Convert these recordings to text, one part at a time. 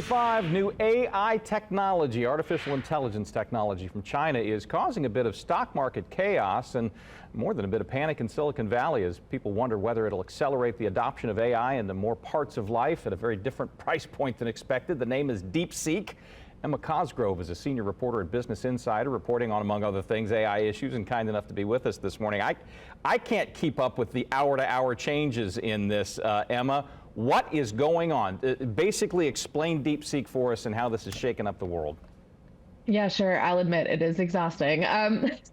45, new AI technology, artificial intelligence technology from China is causing a bit of stock market chaos and more than a bit of panic in Silicon Valley as people wonder whether it'll accelerate the adoption of AI into more parts of life at a very different price point than expected. The name is DeepSeek. Emma Cosgrove is a senior reporter at Business Insider, reporting on, among other things, AI issues, and kind enough to be with us this morning. I can't keep up with the hour-to-hour changes in this, Emma. What is going on? Basically explain DeepSeek for us and how this is shaking up the world. Yeah, sure. I'll admit it is exhausting.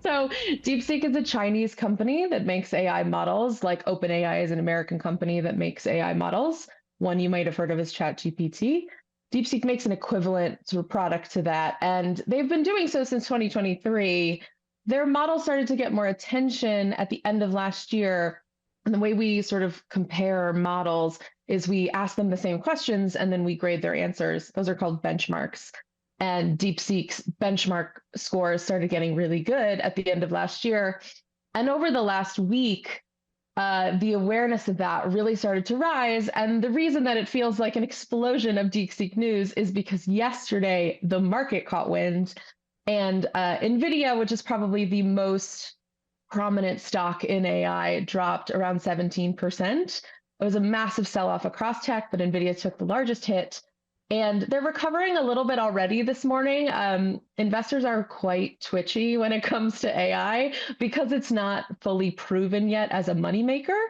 So DeepSeek is a Chinese company that makes AI models, like OpenAI is an American company that makes AI models. One you might have heard of is ChatGPT. DeepSeek makes an equivalent sort of product to that, and they've been doing so since 2023. Their model started to get more attention at the end of last year. And the way we sort of compare models is we ask them the same questions and then we grade their answers. Those are called benchmarks. And DeepSeek's benchmark scores started getting really good at the end of last year. And over the last week, the awareness of that really started to rise. And the reason that it feels like an explosion of DeepSeek news is because yesterday the market caught wind and NVIDIA, which is probably the most prominent stock in AI, dropped around 17%. It was a massive sell-off across tech, but NVIDIA took the largest hit. And they're recovering a little bit already this morning. Investors are quite twitchy when it comes to AI because it's not fully proven yet as a moneymaker.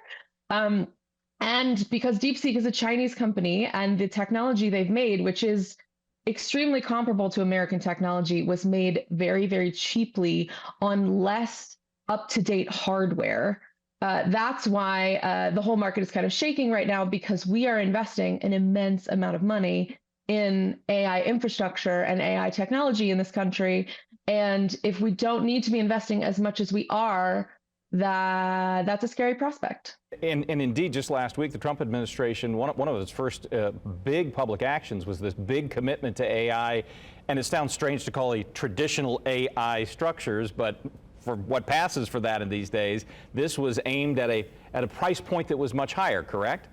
And because DeepSeek is a Chinese company and the technology they've made, which is extremely comparable to American technology, was made very, very cheaply on less up-to-date hardware. That's why the whole market is kind of shaking right now, because we are investing an immense amount of money in AI infrastructure and AI technology in this country. And if we don't need to be investing as much as we are, that's a scary prospect. And indeed, just last week, the Trump administration, one of its first big public actions was this big commitment to AI. And it sounds strange to call it traditional AI structures, but for what passes for that in these days, this was aimed at a price point that was much higher, correct?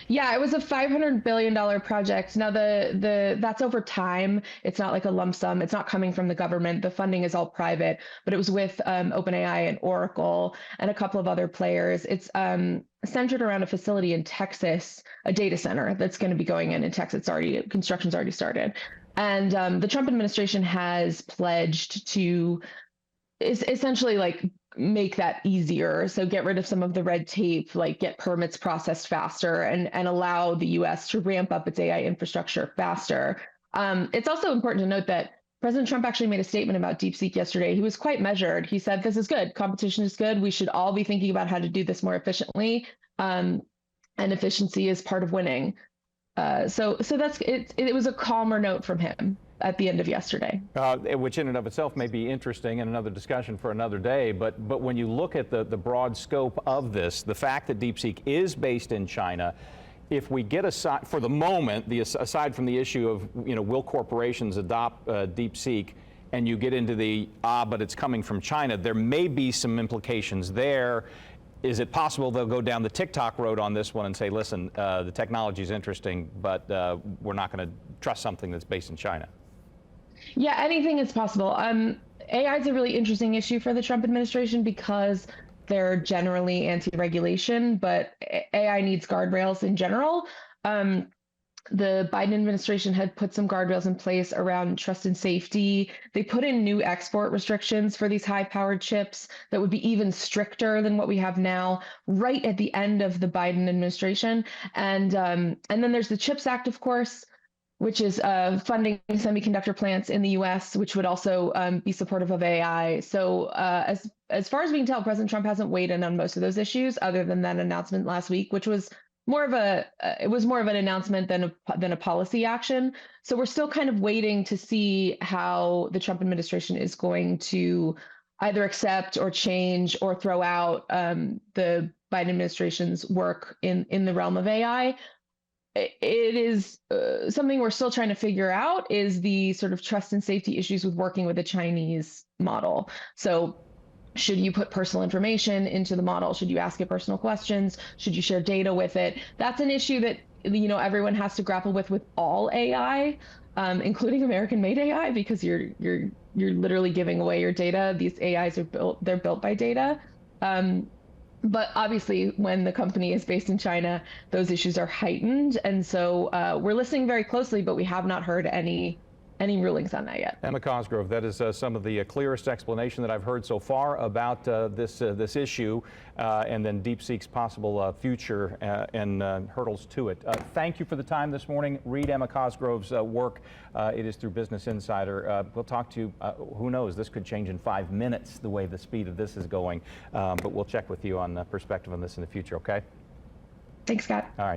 Yeah, it was a $500 billion project. Now, that's over time. It's not like a lump sum. It's not coming from the government. The funding is all private, but it was with OpenAI and Oracle and a couple of other players. It's centered around a facility in Texas, a data center that's going to be going in Texas. Construction's already started. And the Trump administration has pledged to essentially like make that easier. So get rid of some of the red tape, like get permits processed faster and allow the US to ramp up its AI infrastructure faster. It's also important to note that President Trump actually made a statement about DeepSeek yesterday. He was quite measured. He said, this is good. Competition is good. We should all be thinking about how to do this more efficiently. And efficiency is part of winning. So that's it. It was a calmer note from him at the end of yesterday. Which in and of itself may be interesting and another discussion for another day. But when you look at the broad scope of this, the fact that DeepSeek is based in China, if we get aside, for the moment, aside from the issue of, will corporations adopt DeepSeek, and you get into but it's coming from China, there may be some implications there. Is it possible they'll go down the TikTok road on this one and say, listen, the technology is interesting, but we're not going to trust something that's based in China? Yeah, anything is possible. AI is a really interesting issue for the Trump administration because they're generally anti-regulation, but AI needs guardrails in general. The Biden administration had put some guardrails in place around trust and safety. They put in new export restrictions for these high-powered chips that would be even stricter than what we have now, right at the end of the Biden administration. And then there's the CHIPS Act, of course, which is funding semiconductor plants in the U.S., which would also be supportive of AI. So as far as we can tell, President Trump hasn't weighed in on most of those issues, other than that announcement last week, which was more of an announcement than a policy action. So we're still kind of waiting to see how the Trump administration is going to either accept or change or throw out the Biden administration's work in the realm of AI. It is something we're still trying to figure out, is the sort of trust and safety issues with working with a Chinese model. So should you put personal information into the model? Should you ask it personal questions? Should you share data with it? That's an issue that everyone has to grapple with all AI, including American-made AI, because you're literally giving away your data. These AIs they're built by data. Um, but obviously, when the company is based in China, those issues are heightened, and so we're listening very closely, but we have not heard any rulings on that yet. Emma Cosgrove, that is some of the clearest explanation that I've heard so far about this issue, and then DeepSeek's possible future and hurdles to it. Thank you for the time this morning. Read Emma Cosgrove's work. It is through Business Insider. We'll talk to you. Who knows? This could change in 5 minutes the way the speed of this is going. But we'll check with you on perspective on this in the future. Okay. Thanks, Scott. All right.